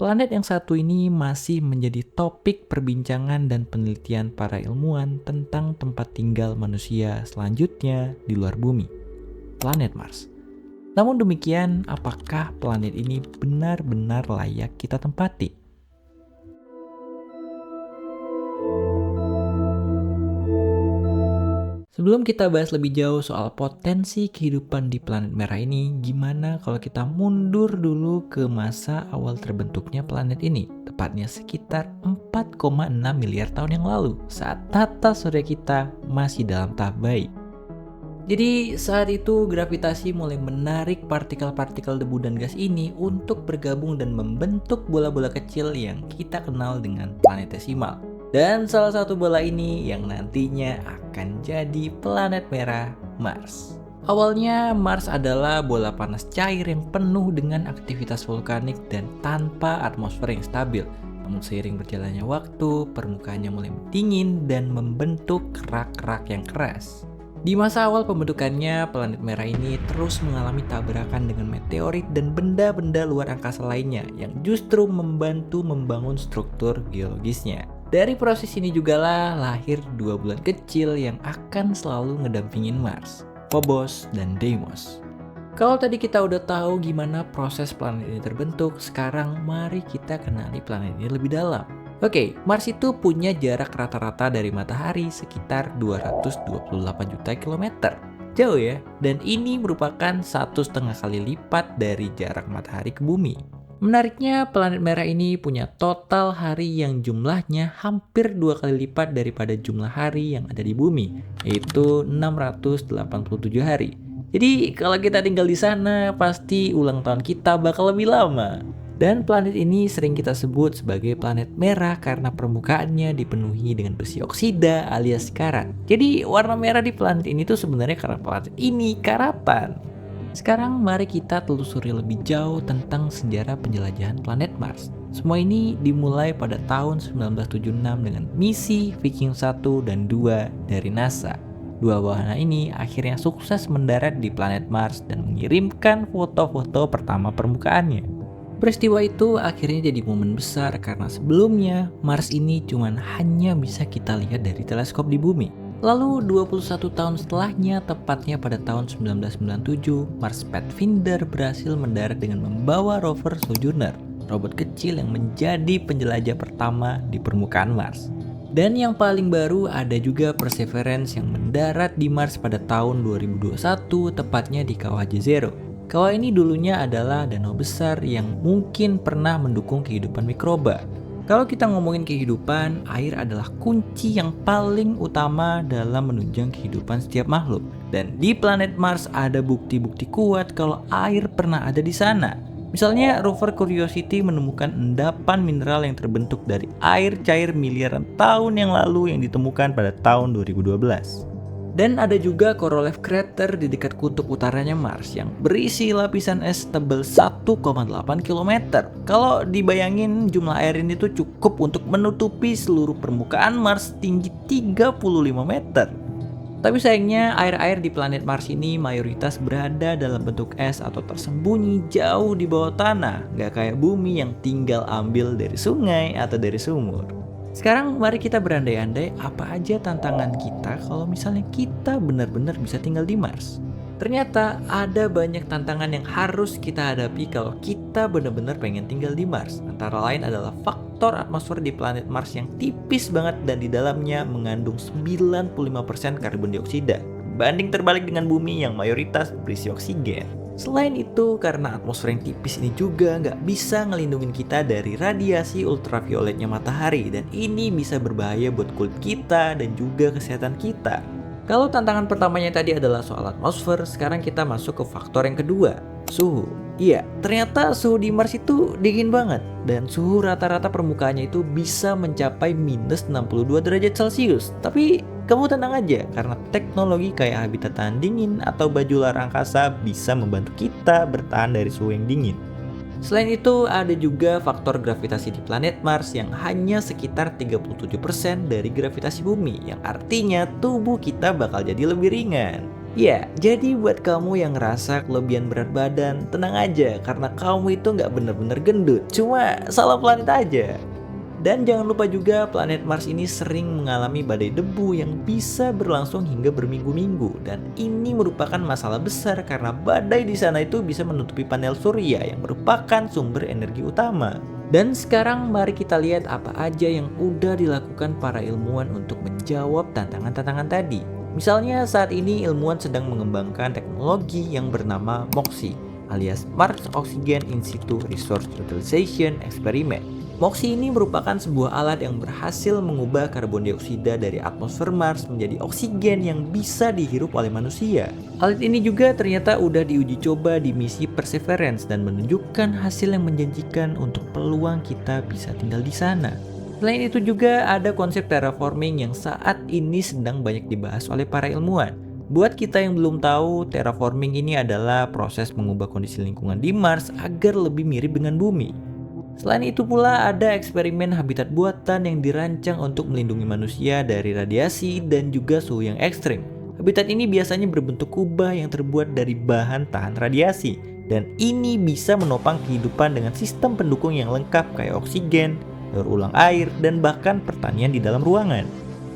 Planet yang satu ini masih menjadi topik perbincangan dan penelitian para ilmuwan tentang tempat tinggal manusia selanjutnya di luar bumi, planet Mars. Namun demikian, apakah planet ini benar-benar layak kita tempati? Sebelum kita bahas lebih jauh soal potensi kehidupan di planet merah ini, gimana kalau kita mundur dulu ke masa awal terbentuknya planet ini, tepatnya sekitar 4,6 miliar tahun yang lalu, saat tata surya kita masih dalam tahap bayi. Jadi saat itu gravitasi mulai menarik partikel-partikel debu dan gas ini untuk bergabung dan membentuk bola-bola kecil yang kita kenal dengan planetesimal. Dan salah satu bola ini yang nantinya akan jadi planet merah Mars. Awalnya Mars adalah bola panas cair yang penuh dengan aktivitas vulkanik dan tanpa atmosfer yang stabil. Namun seiring berjalannya waktu, permukaannya mulai dingin dan membentuk kerak-kerak yang keras. Di masa awal pembentukannya, planet merah ini terus mengalami tabrakan dengan meteorit dan benda-benda luar angkasa lainnya yang justru membantu membangun struktur geologisnya. Dari proses ini jugalah lahir dua bulan kecil yang akan selalu ngedampingin Mars, Phobos dan Deimos. Kalau tadi kita udah tahu gimana proses planet ini terbentuk, sekarang mari kita kenali planet ini lebih dalam. Oke, Mars itu punya jarak rata-rata dari matahari sekitar 228 juta kilometer. Jauh ya, dan ini merupakan 1,5 kali lipat dari jarak matahari ke bumi. Menariknya, planet merah ini punya total hari yang jumlahnya hampir 2 kali lipat daripada jumlah hari yang ada di bumi, yaitu 687 hari. Jadi kalau kita tinggal di sana, pasti ulang tahun kita bakal lebih lama. Dan planet ini sering kita sebut sebagai planet merah karena permukaannya dipenuhi dengan besi oksida alias karat. Jadi warna merah di planet ini tuh sebenarnya karena planet ini karatan. Sekarang mari kita telusuri lebih jauh tentang sejarah penjelajahan planet Mars. Semua ini dimulai pada tahun 1976 dengan misi Viking 1 dan 2 dari NASA. Dua wahana ini akhirnya sukses mendarat di planet Mars dan mengirimkan foto-foto pertama permukaannya. Peristiwa itu akhirnya jadi momen besar karena sebelumnya Mars ini hanya bisa kita lihat dari teleskop di bumi. Lalu 21 tahun setelahnya, tepatnya pada tahun 1997, Mars Pathfinder berhasil mendarat dengan membawa rover Sojourner, robot kecil yang menjadi penjelajah pertama di permukaan Mars. Dan yang paling baru ada juga Perseverance yang mendarat di Mars pada tahun 2021, tepatnya di Kawah Jezero. Kawah ini dulunya adalah danau besar yang mungkin pernah mendukung kehidupan mikroba. Kalau kita ngomongin kehidupan, air adalah kunci yang paling utama dalam menunjang kehidupan setiap makhluk. Dan di planet Mars ada bukti-bukti kuat kalau air pernah ada di sana. Misalnya rover Curiosity menemukan endapan mineral yang terbentuk dari air cair miliaran tahun yang lalu yang ditemukan pada tahun 2012. Dan ada juga Korolev Crater di dekat kutub utaranya Mars yang berisi lapisan es tebal 1,8 km. Kalau dibayangin jumlah air ini tuh cukup untuk menutupi seluruh permukaan Mars tinggi 35 meter. Tapi sayangnya air-air di planet Mars ini mayoritas berada dalam bentuk es atau tersembunyi jauh di bawah tanah. Gak kayak bumi yang tinggal ambil dari sungai atau dari sumur. Sekarang mari kita berandai-andai apa aja tantangan kita kalau misalnya kita benar-benar bisa tinggal di Mars. Ternyata ada banyak tantangan yang harus kita hadapi kalau kita benar-benar pengen tinggal di Mars. Antara lain adalah faktor atmosfer di planet Mars yang tipis banget dan di dalamnya mengandung 95% karbon dioksida. Banding terbalik dengan bumi yang mayoritas berisi oksigen. Selain itu, karena atmosfer yang tipis ini juga nggak bisa ngelindungin kita dari radiasi ultravioletnya matahari dan ini bisa berbahaya buat kulit kita dan juga kesehatan kita. Kalau tantangan pertamanya tadi adalah soal atmosfer, sekarang kita masuk ke faktor yang kedua, suhu. Iya, ternyata suhu di Mars itu dingin banget dan suhu rata-rata permukaannya itu bisa mencapai minus 62 derajat Celcius. Tapi kamu tenang aja, karena teknologi kayak habitat tahan dingin atau baju luar angkasa bisa membantu kita bertahan dari suhu yang dingin. Selain itu, ada juga faktor gravitasi di planet Mars yang hanya sekitar 37% dari gravitasi bumi, yang artinya tubuh kita bakal jadi lebih ringan. Ya, jadi buat kamu yang ngerasa kelebihan berat badan, tenang aja karena kamu itu nggak bener-bener gendut, cuma salah planet aja. Dan jangan lupa juga planet Mars ini sering mengalami badai debu yang bisa berlangsung hingga berminggu-minggu. Dan ini merupakan masalah besar karena badai di sana itu bisa menutupi panel surya yang merupakan sumber energi utama. Dan sekarang mari kita lihat apa aja yang udah dilakukan para ilmuwan untuk menjawab tantangan-tantangan tadi. Misalnya saat ini ilmuwan sedang mengembangkan teknologi yang bernama MOXIE alias Mars Oxygen In Situ Resource Utilization Experiment. MOXIE ini merupakan sebuah alat yang berhasil mengubah karbon dioksida dari atmosfer Mars menjadi oksigen yang bisa dihirup oleh manusia. Alat ini juga ternyata udah diuji coba di misi Perseverance dan menunjukkan hasil yang menjanjikan untuk peluang kita bisa tinggal di sana. Selain itu juga ada konsep terraforming yang saat ini sedang banyak dibahas oleh para ilmuwan. Buat kita yang belum tahu, terraforming ini adalah proses mengubah kondisi lingkungan di Mars agar lebih mirip dengan bumi. Selain itu pula ada eksperimen habitat buatan yang dirancang untuk melindungi manusia dari radiasi dan juga suhu yang ekstrim. Habitat ini biasanya berbentuk kubah yang terbuat dari bahan tahan radiasi. Dan ini bisa menopang kehidupan dengan sistem pendukung yang lengkap kayak oksigen, daur ulang air, dan bahkan pertanian di dalam ruangan.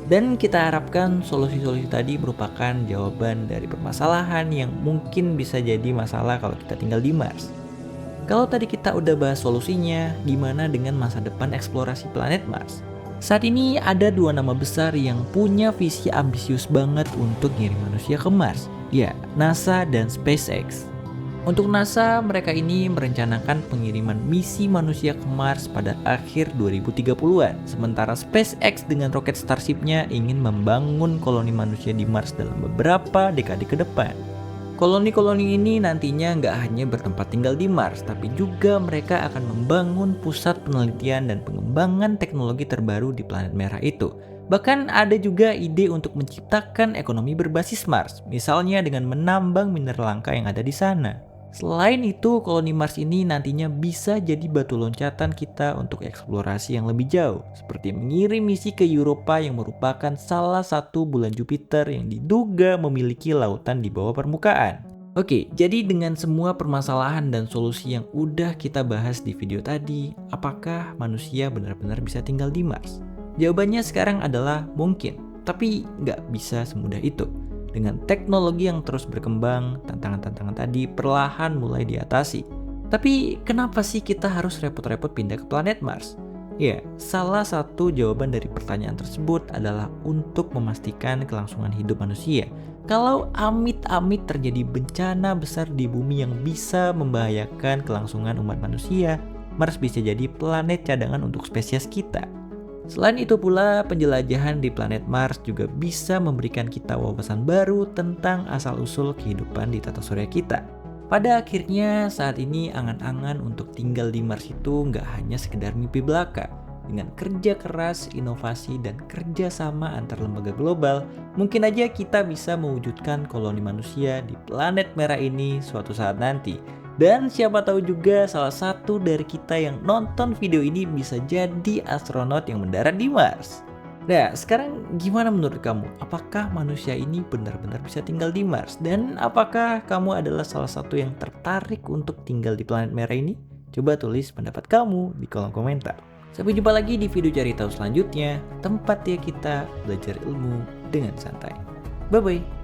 Dan kita harapkan solusi-solusi tadi merupakan jawaban dari permasalahan yang mungkin bisa jadi masalah kalau kita tinggal di Mars. Kalau tadi kita udah bahas solusinya, gimana dengan masa depan eksplorasi planet Mars? Saat ini ada dua nama besar yang punya visi ambisius banget untuk ngirim manusia ke Mars. Ya, NASA dan SpaceX. Untuk NASA, mereka ini merencanakan pengiriman misi manusia ke Mars pada akhir 2030-an. Sementara SpaceX dengan roket Starship-nya ingin membangun koloni manusia di Mars dalam beberapa dekade ke depan. Koloni-koloni ini nantinya nggak hanya bertempat tinggal di Mars, tapi juga mereka akan membangun pusat penelitian dan pengembangan teknologi terbaru di planet merah itu. Bahkan ada juga ide untuk menciptakan ekonomi berbasis Mars, misalnya dengan menambang mineral langka yang ada di sana. Selain itu, koloni Mars ini nantinya bisa jadi batu loncatan kita untuk eksplorasi yang lebih jauh, seperti mengirim misi ke Europa yang merupakan salah satu bulan Jupiter yang diduga memiliki lautan di bawah permukaan. Oke, jadi dengan semua permasalahan dan solusi yang udah kita bahas di video tadi, apakah manusia benar-benar bisa tinggal di Mars? Jawabannya sekarang adalah mungkin, tapi nggak bisa semudah itu. Dengan teknologi yang terus berkembang, tantangan-tantangan tadi perlahan mulai diatasi. Tapi kenapa sih kita harus repot-repot pindah ke planet Mars? Ya, salah satu jawaban dari pertanyaan tersebut adalah untuk memastikan kelangsungan hidup manusia. Kalau amit-amit terjadi bencana besar di bumi yang bisa membahayakan kelangsungan umat manusia, Mars bisa jadi planet cadangan untuk spesies kita. Selain itu pula, penjelajahan di planet Mars juga bisa memberikan kita wawasan baru tentang asal-usul kehidupan di tata surya kita. Pada akhirnya, saat ini angan-angan untuk tinggal di Mars itu nggak hanya sekedar mimpi belaka. Dengan kerja keras, inovasi, dan kerjasama antar lembaga global, mungkin aja kita bisa mewujudkan koloni manusia di planet merah ini suatu saat nanti. Dan siapa tahu juga salah satu dari kita yang nonton video ini bisa jadi astronot yang mendarat di Mars. Nah, sekarang gimana menurut kamu? Apakah manusia ini benar-benar bisa tinggal di Mars? Dan apakah kamu adalah salah satu yang tertarik untuk tinggal di planet merah ini? Coba tulis pendapat kamu di kolom komentar. Sampai jumpa lagi di video cari tahu selanjutnya, tempat ya kita belajar ilmu dengan santai. Bye-bye.